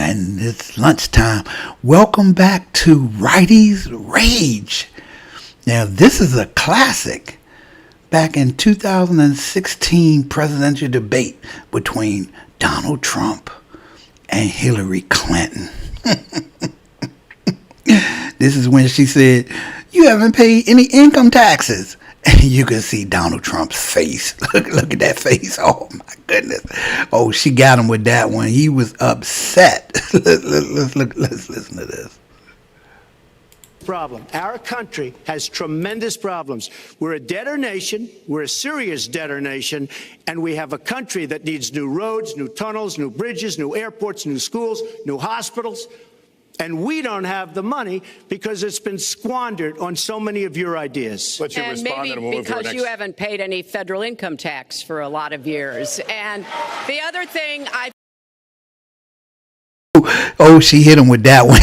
and it's lunchtime. Welcome back to Righties Rage. Now, this is a classic. Back in 2016 presidential debate between Donald Trump and Hillary Clinton. This is when she said, "You haven't paid any income taxes." And you can see Donald Trump's face. Look at that face. Oh, my goodness. Oh, she got him with that one. He was upset. Let's listen to this. Problem. Our country has tremendous problems. We're a debtor nation. We're a serious debtor nation. And we have a country that needs new roads, new tunnels, new bridges, new airports, new schools, new hospitals. And we don't have the money because it's been squandered on so many of your ideas. What's your and response? maybe because you haven't paid any federal income tax for a lot of years. And the other thing Oh, she hit him with that one.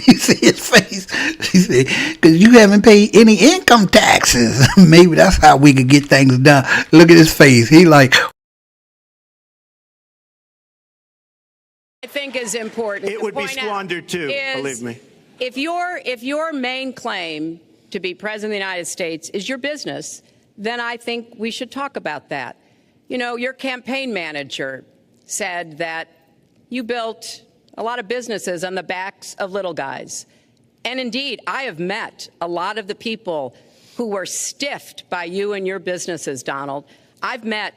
You see his face? She said, "Because you haven't paid any income taxes." Maybe that's how we could get things done. Look at his face. He like... I think is important. It would be squandered too, believe me. If your main claim to be president of the United States is your business, then I think we should talk about that. You know, your campaign manager said that you built a lot of businesses on the backs of little guys. And indeed, I have met a lot of the people who were stiffed by you and your businesses, Donald. I've met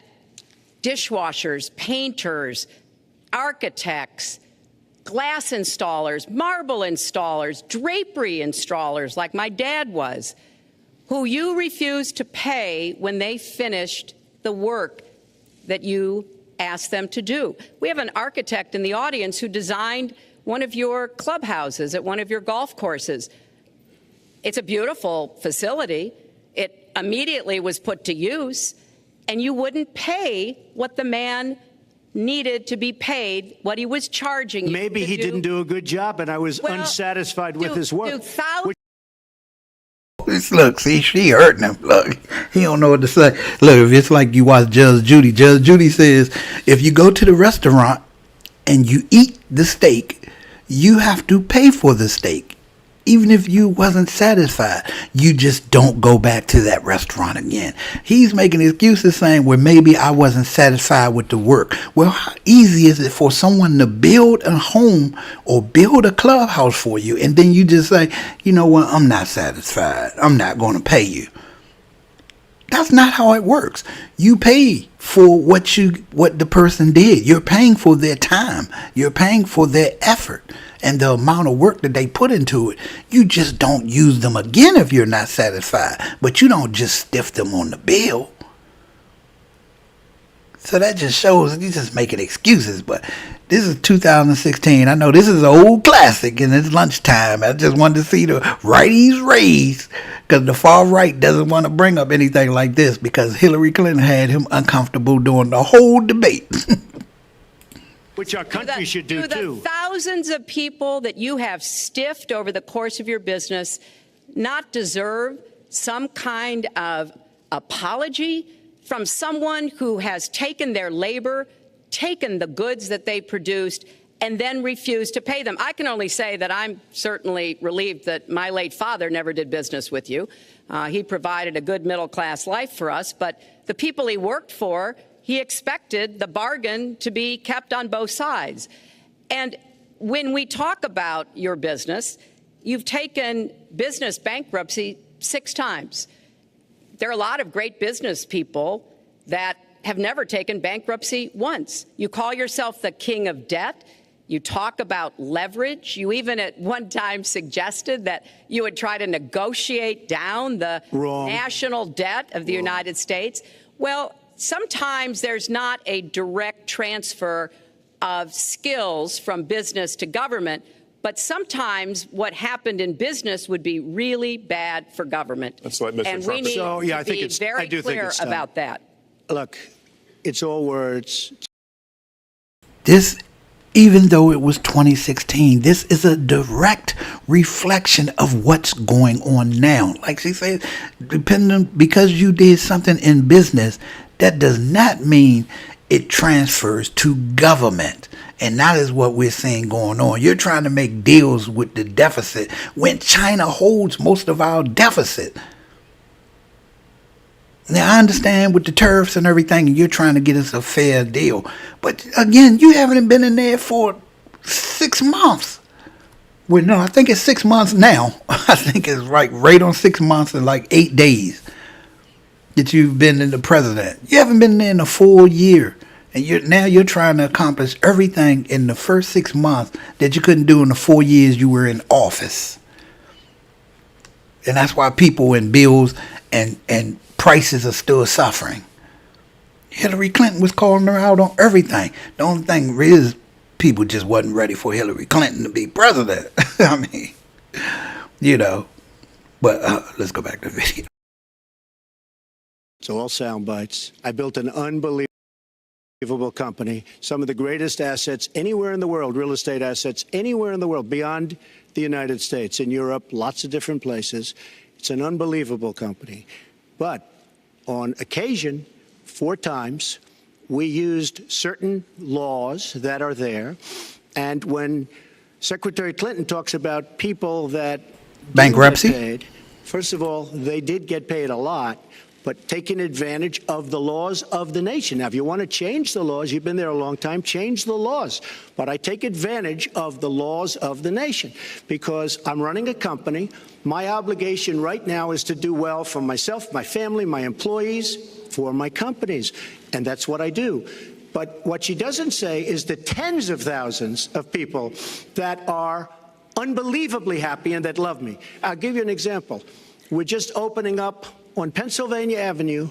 dishwashers, painters, architects, glass installers, marble installers, drapery installers, like my dad was, who you refused to pay when they finished the work that you asked them to do. We have an architect in the audience who designed one of your clubhouses at one of your golf courses. It's a beautiful facility. It immediately was put to use, and you wouldn't pay what the man needed to be paid, what he was charging you. Maybe he didn't do a good job, and I was unsatisfied with his work. Look, see, she hurting him. Look, he don't know what to say. Look, if it's like you watch Judge Judy says, if you go to the restaurant and you eat the steak, you have to pay for the steak. Even if you wasn't satisfied, you just don't go back to that restaurant again. He's making excuses saying, well, maybe I wasn't satisfied with the work. Well, how easy is it for someone to build a home or build a clubhouse for you, and then you just say, you know what, I'm not satisfied. I'm not going to pay you. That's not how it works. You pay for what the person did. You're paying for their time. You're paying for their effort and the amount of work that they put into it. You just don't use them again if you're not satisfied. But you don't just stiff them on the bill. So that just shows he's just making excuses. But this is 2016. I know this is an old classic and it's lunchtime. I just wanted to see the righties raised, because the far right doesn't want to bring up anything like this, because Hillary Clinton had him uncomfortable during the whole debate. Which our country should do too. The thousands of people that you have stiffed over the course of your business not deserve some kind of apology from someone who has taken their labor, taken the goods that they produced, and then refused to pay them. I can only say that I'm certainly relieved that my late father never did business with you. He provided a good middle-class life for us, but the people he worked for, he expected the bargain to be kept on both sides. And when we talk about your business, you've taken business bankruptcy 6 times. There are a lot of great business people that have never taken bankruptcy once. You call yourself the king of debt. You talk about leverage. You even at one time suggested that you would try to negotiate down the national debt of the United States. Well, sometimes there's not a direct transfer of skills from business to government, but sometimes what happened in business would be really bad for government. Let's let Mr. And Trump we need to be very clear about that. Look, it's all words. This, even though it was 2016, this is a direct reflection of what's going on now. Like she said, because you did something in business, that does not mean it transfers to government. And that is what we're seeing going on. You're trying to make deals with the deficit when China holds most of our deficit. Now, I understand with the tariffs and everything, and you're trying to get us a fair deal. But again, you haven't been in there for 6 months. Well, no, I think it's 6 months now. I think it's right on 6 months and like 8 days that you've been in the president. You haven't been there in a full year. And you're trying to accomplish everything in the first 6 months that you couldn't do in the 4 years you were in office. And that's why people and bills and prices are still suffering. Hillary Clinton was calling her out on everything. The only thing is people just wasn't ready for Hillary Clinton to be president. I mean, But let's go back to the video. It's all sound bites. I built an unbelievable company, some of the greatest assets anywhere in the world, real estate assets anywhere in the world, beyond the United States, in Europe, lots of different places. It's an unbelievable company. But on occasion, 4 times, we used certain laws that are there. And when Secretary Clinton talks about people that bankruptcy, get paid, first of all, they did get paid a lot, but taking advantage of the laws of the nation. Now, if you want to change the laws, you've been there a long time, change the laws. But I take advantage of the laws of the nation because I'm running a company. My obligation right now is to do well for myself, my family, my employees, for my companies. And that's what I do. But what she doesn't say is the tens of thousands of people that are unbelievably happy and that love me. I'll give you an example. We're just opening up on Pennsylvania Avenue,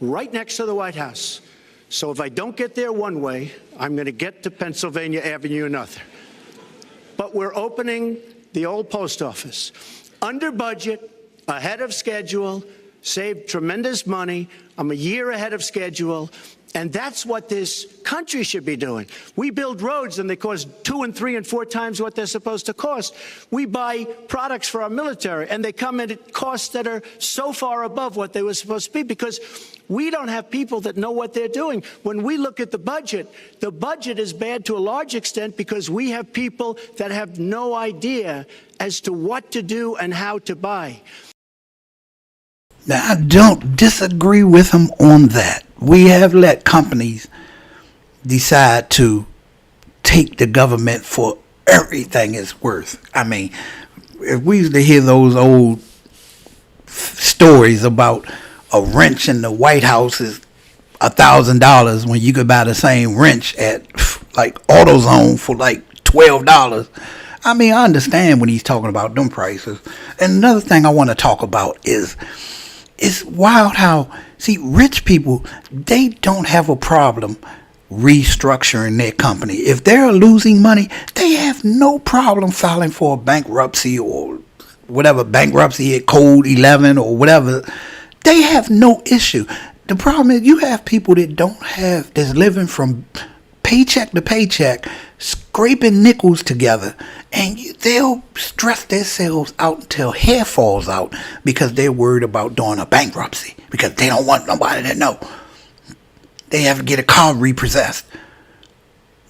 right next to the White House. So if I don't get there one way, I'm going to get to Pennsylvania Avenue another. But we're opening the old post office. Under budget, ahead of schedule, saved tremendous money. I'm a year ahead of schedule. And that's what this country should be doing. We build roads and they cost 2 and 3 and 4 times what they're supposed to cost. We buy products for our military and they come in at costs that are so far above what they were supposed to be because we don't have people that know what they're doing. When we look at the budget is bad to a large extent because we have people that have no idea as to what to do and how to buy. Now, I don't disagree with him on that. We have let companies decide to take the government for everything it's worth. I mean, if we used to hear those old stories about a wrench in the White House is $1,000 when you could buy the same wrench at like AutoZone for like $12. I mean, I understand when he's talking about them prices. And another thing I want to talk about is it's wild how, see, rich people, they don't have a problem restructuring their company. If they're losing money, they have no problem filing for a bankruptcy or whatever, bankruptcy at code 11 or whatever. They have no issue. The problem is you have people that don't have, that's living from paycheck to paycheck, scraping nickels together, and they'll stress themselves out until hair falls out because they're worried about doing a bankruptcy because they don't want nobody to know. They have to get a car repossessed.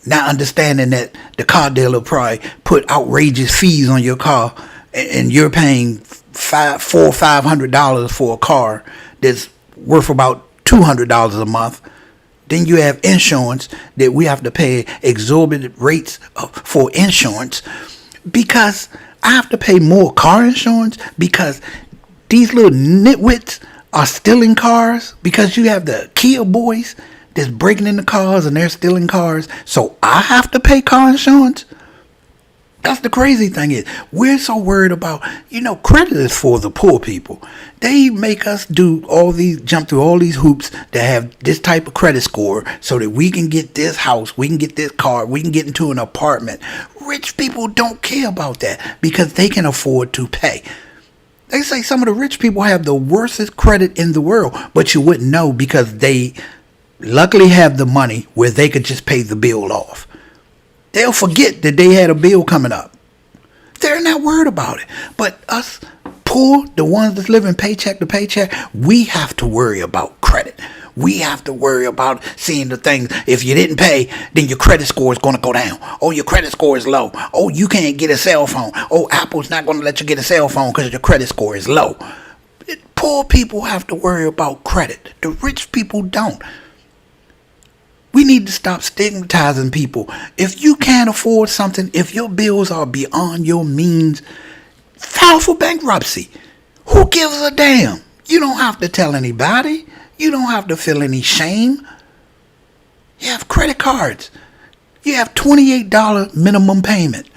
Not understanding that the car dealer probably put outrageous fees on your car and you're paying $400 or $500 for a car that's worth about $200 a month. Then you have insurance that we have to pay exorbitant rates for insurance because I have to pay more car insurance because these little nitwits are stealing cars because you have the Kia boys that's breaking into cars and they're stealing cars. So I have to pay car insurance. That's the crazy thing is we're so worried about, credit is for the poor people. They make us jump through all these hoops to have this type of credit score so that we can get this house, we can get this car, we can get into an apartment. Rich people don't care about that because they can afford to pay. They say some of the rich people have the worstest credit in the world, but you wouldn't know because they luckily have the money where they could just pay the bill off. They'll forget that they had a bill coming up. They're not worried about it. But us poor, the ones that's living paycheck to paycheck, we have to worry about credit. We have to worry about seeing the things. If you didn't pay, then your credit score is going to go down. Oh, your credit score is low. Oh, you can't get a cell phone. Oh, Apple's not going to let you get a cell phone because your credit score is low. Poor people have to worry about credit. The rich people don't. We need to stop stigmatizing people. If you can't afford something, if your bills are beyond your means, file for bankruptcy. Who gives a damn? You don't have to tell anybody. You don't have to feel any shame. You have credit cards. You have $28 minimum payment.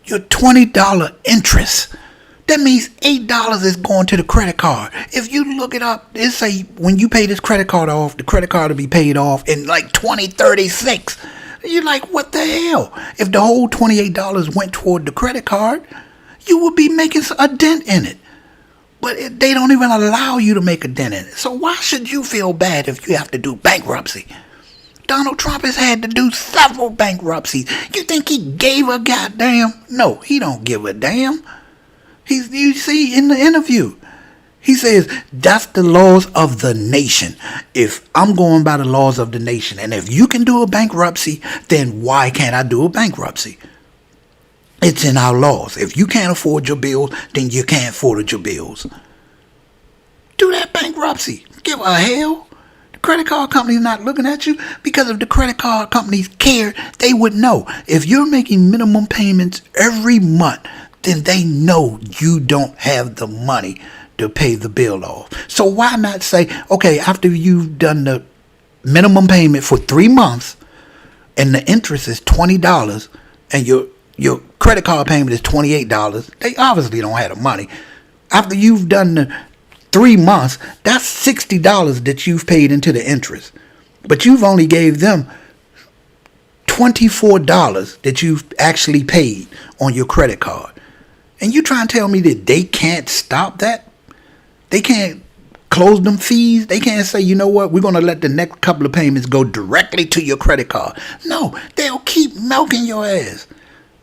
Your $20 interest. That means $8 is going to the credit card. If you look it up, it say when you pay this credit card off, the credit card will be paid off in like 2036. You're like, what the hell? If the whole $28 went toward the credit card, you would be making a dent in it. But they don't even allow you to make a dent in it. So why should you feel bad if you have to do bankruptcy? Donald Trump has had to do several bankruptcies. You think he gave a goddamn? No, he don't give a damn. You see in the interview, he says that's the laws of the nation. If I'm going by the laws of the nation, and if you can do a bankruptcy, then why can't I do a bankruptcy? It's in our laws. If you can't afford your bills, then you can't afford your bills. Do that bankruptcy. Give a hell. The credit card company's not looking at you, because if the credit card companies cared, they would know. If you're making minimum payments every month, then they know you don't have the money to pay the bill off. So why not say, okay, after you've done the minimum payment for 3 months and the interest is $20 and your credit card payment is $28, they obviously don't have the money. After you've done the 3 months, that's $60 that you've paid into the interest. But you've only gave them $24 that you've actually paid on your credit card. And you trying to tell me that they can't stop that? They can't close them fees? They can't say, you know what, we're going to let the next couple of payments go directly to your credit card. No, they'll keep milking your ass.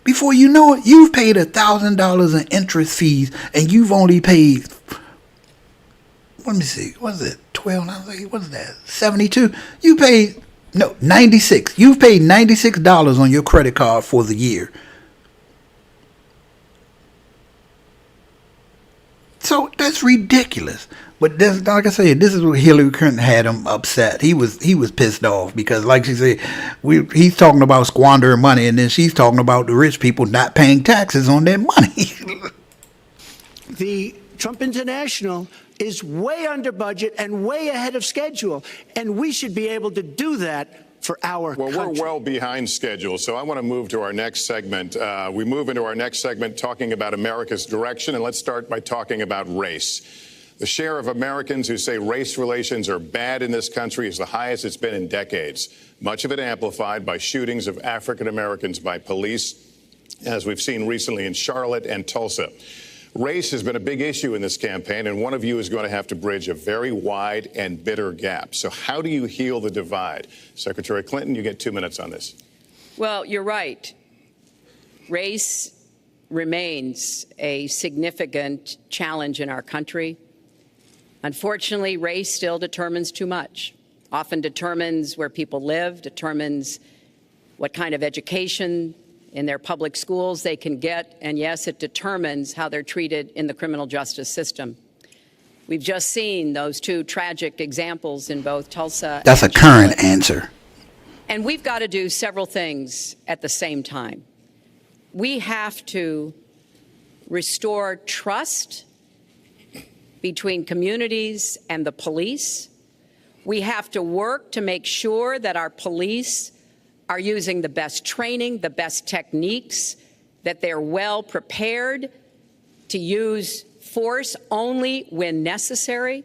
Before you know it, you've paid $1,000 in interest fees, and you've only paid, let me see, what's it, 12, what's that, 72? You paid, no, 96. You've paid $96 on your credit card for the year. So that's ridiculous. But this, like I said, this is what Hillary Clinton had him upset. He was pissed off because, like she said, he's talking about squandering money, and then she's talking about the rich people not paying taxes on their money. The Trump International is way under budget and way ahead of schedule, and we should be able to do that for our country. Well, we're well behind schedule, so I want to move to our next segment. We move into our next segment talking about America's direction, and let's start by talking about race. The share of Americans who say race relations are bad in this country is the highest it's been in decades, much of it amplified by shootings of African Americans by police, as we've seen recently in Charlotte and Tulsa. Race has been a big issue in this campaign, and one of you is going to have to bridge a very wide and bitter gap. So how do you heal the divide? Secretary Clinton, you get 2 minutes on this. Well, you're right. Race remains a significant challenge in our country. Unfortunately, race still determines too much, often determines where people live, determines what kind of education in their public schools they can get, and yes, it determines how they're treated in the criminal justice system. We've just seen those two tragic examples in both Tulsa. That's a current answer. And we've got to do several things at the same time. We have to restore trust between communities and the police. We have to work to make sure that our police are using the best training, the best techniques, that they're well prepared to use force only when necessary.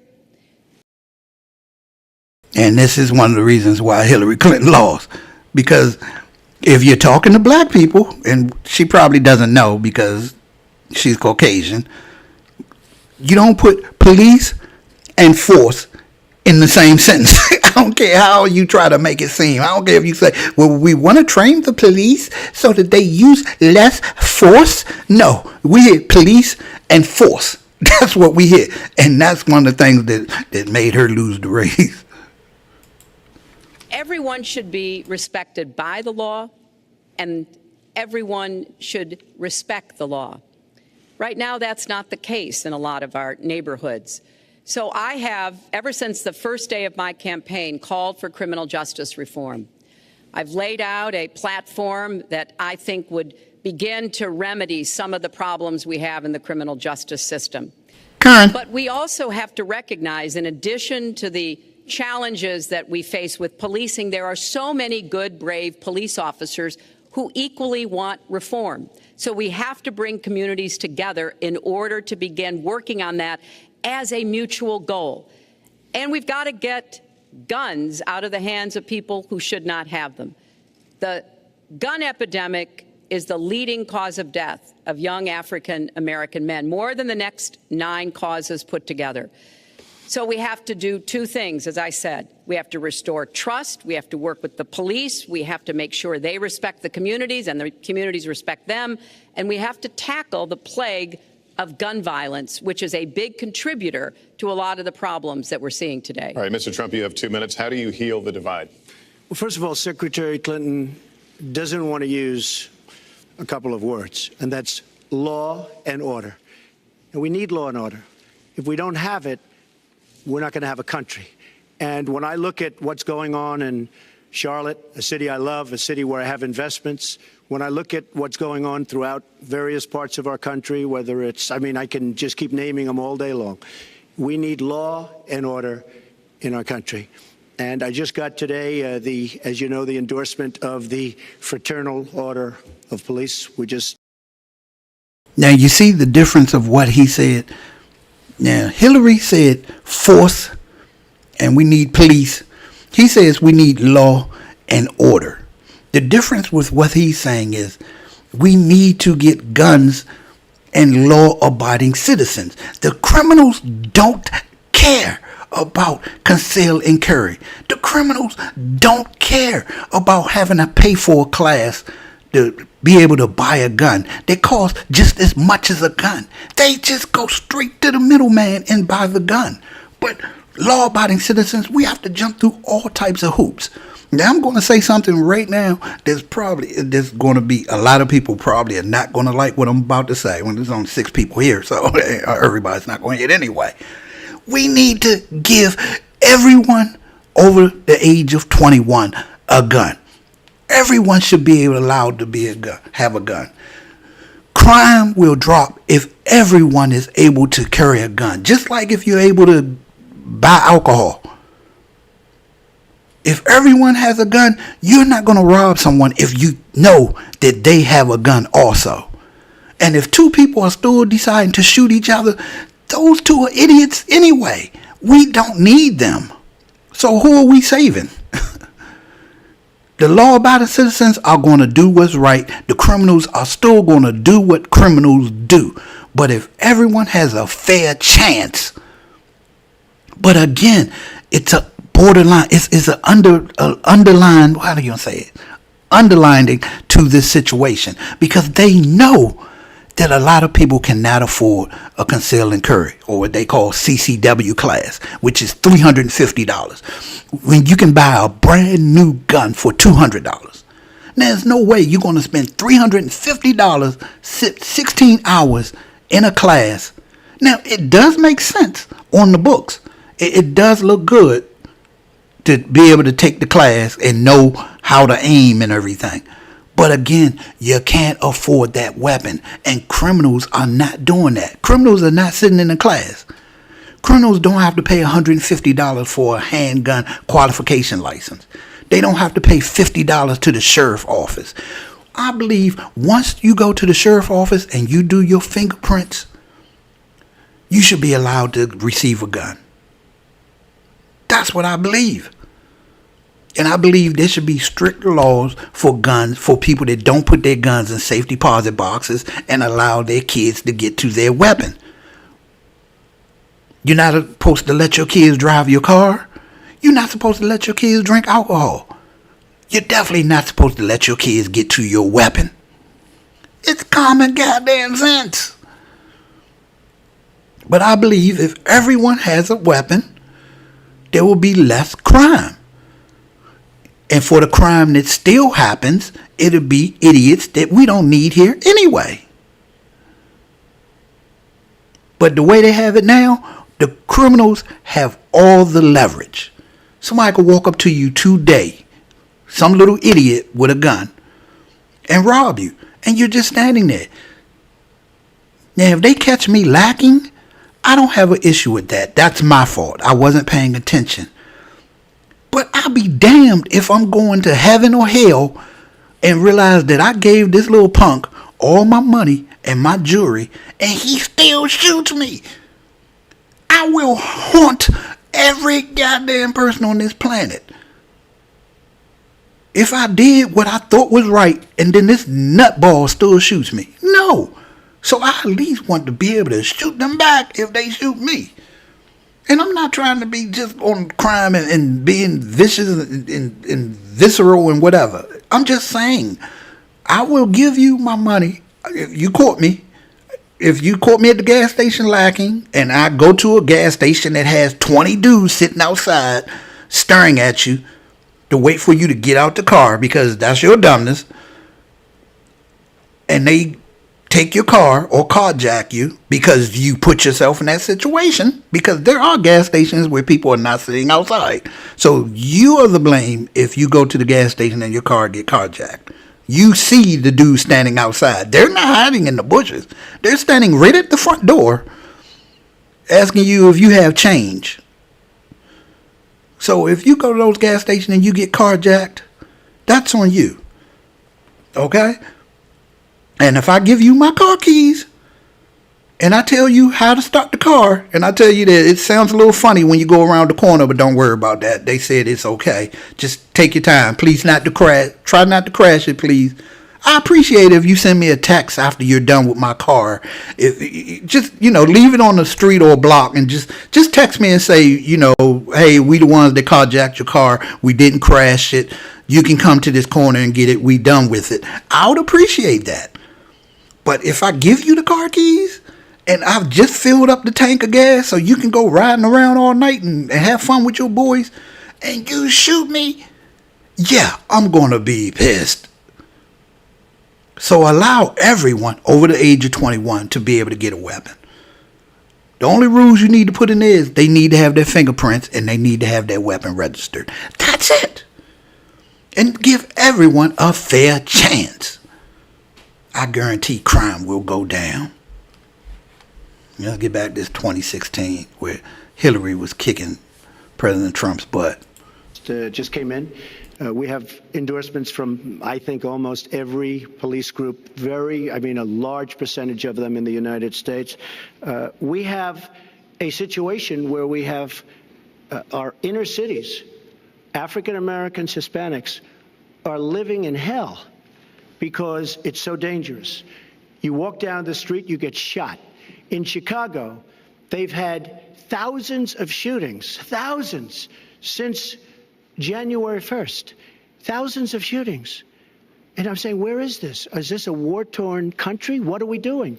And this is one of the reasons why Hillary Clinton lost. Because if you're talking to black people, and she probably doesn't know because she's Caucasian, you don't put police and force in the same sentence. I don't care how you try to make it seem. I don't care if you say, well, we want to train the police so that they use less force. No, we hear police and force. That's what we hear. And that's one of the things that made her lose the race. Everyone should be respected by the law, and everyone should respect the law. Right now, that's not the case in a lot of our neighborhoods. So I have, ever since the first day of my campaign, called for criminal justice reform. I've laid out a platform that I think would begin to remedy some of the problems we have in the criminal justice system. But we also have to recognize, in addition to the challenges that we face with policing, there are so many good, brave police officers who equally want reform. So we have to bring communities together in order to begin working on that as a mutual goal. And we've got to get guns out of the hands of people who should not have them. The gun epidemic is the leading cause of death of young African American men, more than the next 9 causes put together. So we have to do 2 things, as I said. We have to restore trust. We have to work with the police. We have to make sure they respect the communities and the communities respect them. And we have to tackle the plague of gun violence, which is a big contributor to a lot of the problems that we're seeing today. All right, Mr. Trump, you have 2 minutes. How do you heal the divide? Well, first of all, Secretary Clinton doesn't want to use a couple of words, and that's law and order. And we need law and order. If we don't have it, we're not going to have a country. And when I look at what's going on in Charlotte, a city I love, a city where I have investments, when I look at what's going on throughout various parts of our country, whether it's, I mean, I can just keep naming them all day long. We need law and order in our country. And I just got today, as you know, the endorsement of the Fraternal Order of Police. Now, you see the difference of what he said. Now, Hillary said force and we need police. He says we need law and order. The difference with what he's saying is we need to get guns and law-abiding citizens. The criminals don't care about conceal and carry. The criminals don't care about having to pay for a class to be able to buy a gun. They cost just as much as a gun. They just go straight to the middleman and buy the gun. But law-abiding citizens, we have to jump through all types of hoops. Now, I'm going to say something right now there's going to be a lot of people probably are not going to like what I'm about to say. When there's only 6 people here, so everybody's not going to hit anyway. We need to give everyone over the age of 21 a gun. Everyone should be allowed to have a gun. Crime will drop if everyone is able to carry a gun. Just like if you're able to buy alcohol. If everyone has a gun, you're not going to rob someone if you know that they have a gun also. And if 2 people are still deciding to shoot each other, those 2 are idiots anyway. We don't need them. So who are we saving? The law-abiding citizens are going to do what's right. The criminals are still going to do what criminals do. But if everyone has a fair chance, but again, it's a borderline, it's an underline, how do you say it? Underlining to this situation because they know that a lot of people cannot afford a conceal and carry, or what they call CCW class, which is $350. When you can buy a brand new gun for $200. Now, there's no way you're going to spend $350, sit 16 hours in a class. Now, it does make sense on the books. It does look good to be able to take the class and know how to aim and everything. But again, you can't afford that weapon. And criminals are not doing that. Criminals are not sitting in a class. Criminals don't have to pay $150 for a handgun qualification license. They don't have to pay $50 to the sheriff's office. I believe once you go to the sheriff's office and you do your fingerprints, you should be allowed to receive a gun. That's what I believe. And I believe there should be strict laws for guns for people that don't put their guns in safe deposit boxes and allow their kids to get to their weapon. You're not supposed to let your kids drive your car. You're not supposed to let your kids drink alcohol. You're definitely not supposed to let your kids get to your weapon. It's common goddamn sense. But I believe if everyone has a weapon, there will be less crime. And for the crime that still happens, it'll be idiots that we don't need here anyway. But the way they have it now, the criminals have all the leverage. Somebody could walk up to you today, some little idiot with a gun, and rob you. And you're just standing there. Now, if they catch me lacking, I don't have an issue with that. That's my fault. I wasn't paying attention. But I'll be damned if I'm going to heaven or hell and realize that I gave this little punk all my money and my jewelry and he still shoots me. I will haunt every goddamn person on this planet. If I did what I thought was right and then this nutball still shoots me. No. So I at least want to be able to shoot them back if they shoot me. And I'm not trying to be just on crime and being vicious and visceral and whatever. I'm just saying, I will give you my money if you caught me. If you caught me at the gas station lacking and I go to a gas station that has 20 dudes sitting outside staring at you to wait for you to get out the car because that's your dumbness, and they take your car or carjack you because you put yourself in that situation, because there are gas stations where people are not sitting outside. So you are the blame if you go to the gas station and your car get carjacked. You see the dude standing outside. They're not hiding in the bushes. They're standing right at the front door asking you if you have change. So if you go to those gas stations and you get carjacked, that's on you. Okay? And if I give you my car keys and I tell you how to start the car, and I tell you that it sounds a little funny when you go around the corner, but don't worry about that. They said it's okay. Just take your time. Please not to crash. Try not to crash it, please. I appreciate it if you send me a text after you're done with my car. If just, leave it on the street or block and just text me and say, hey, we the ones that carjacked your car. We didn't crash it. You can come to this corner and get it. We done with it. I would appreciate that. But if I give you the car keys and I've just filled up the tank of gas so you can go riding around all night and have fun with your boys and you shoot me, yeah, I'm going to be pissed. So allow everyone over the age of 21 to be able to get a weapon. The only rules you need to put in there is they need to have their fingerprints and they need to have their weapon registered. That's it. And give everyone a fair chance. I guarantee crime will go down. Let's get back to this 2016 where Hillary was kicking President Trump's butt. Just came in. We have endorsements from, I think, almost every police group, a large percentage of them in the United States. We have a situation where we have our inner cities, African Americans, Hispanics, are living in hell because it's so dangerous. You walk down the street, you get shot. In Chicago, they've had thousands of shootings, thousands, since January 1st. Thousands of shootings. And I'm saying, where is this? Is this a war-torn country? What are we doing?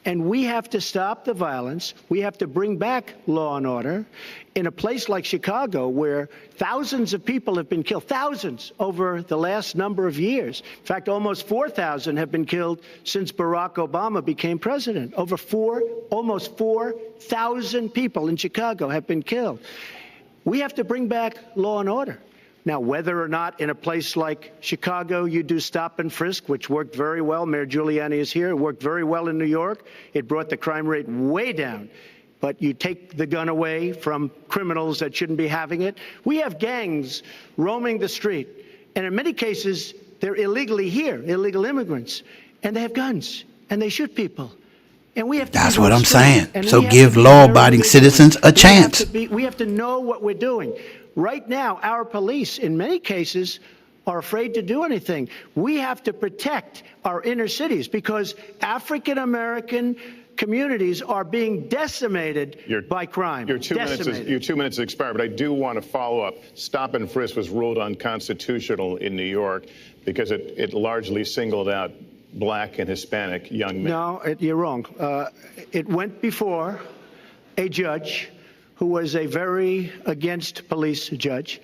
And we have to stop the violence. We have to bring back law and order in a place like Chicago where thousands of people have been killed, thousands over the last number of years. In fact, almost 4,000 have been killed since Barack Obama became president. Almost 4,000 people in Chicago have been killed. We have to bring back law and order. Now, whether or not in a place like Chicago you do stop and frisk, which worked very well, Mayor Giuliani is here, it worked very well in New York. It brought the crime rate way down. But you take the gun away from criminals that shouldn't be having it. We have gangs roaming the street. And in many cases, they're illegally here, illegal immigrants. And they have guns. And they shoot people. And we have to That's what I'm saying. So give law-abiding citizens a chance. We have to know what we're doing. Right now, our police, in many cases, are afraid to do anything. We have to protect our inner cities because African-American communities are being decimated by crime. Your 2 minutes has expired, but I do want to follow up. Stop and frisk was ruled unconstitutional in New York because it largely singled out black and Hispanic young men. No, you're wrong. It went before a judge who was a very against police judge.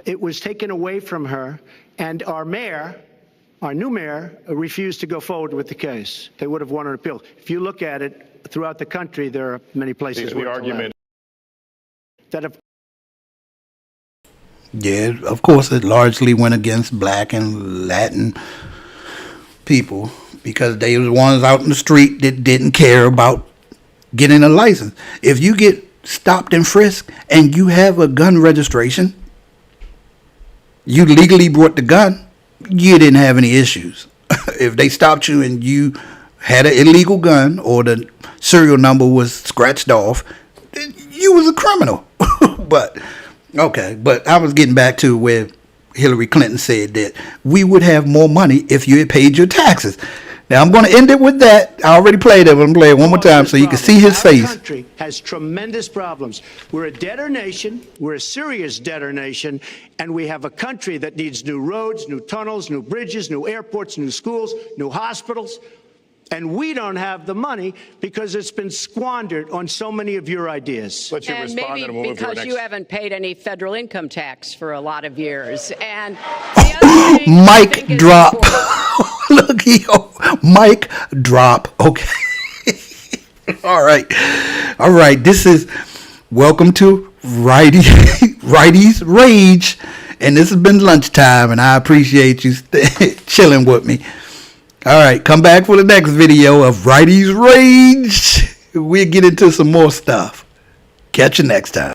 It was taken away from her, and our new mayor, refused to go forward with the case. They would have won an appeal. If you look at it throughout the country, there are many places where the argument that have. Yeah, of course, it largely went against black and Latin people because they were the ones out in the street that didn't care about getting a license. If you get stopped and frisked and you have a gun registration, you legally brought the gun, you didn't have any issues. If they stopped you and you had an illegal gun or the serial number was scratched off, you was a criminal. But I was getting back to where Hillary Clinton said that we would have more money if you had paid your taxes. Now, I'm going to end it with that. I already played it. I'm going to play it one more time so you can see his face. Our country has tremendous problems. We're a debtor nation. We're a serious debtor nation. And we have a country that needs new roads, new tunnels, new bridges, new airports, new schools, new hospitals. And we don't have the money because it's been squandered on so many of your ideas. Let you and respond maybe and we'll move to our because next. you haven't paid any federal income tax for a lot of years. And the other thing I Mic think is drop. important- Look, mic drop. Okay. All right. This is welcome to Righties Rage, and this has been lunchtime, and I appreciate you chilling with me. All right, come back for the next video of Righties Rage. We'll get into some more stuff. Catch you next time.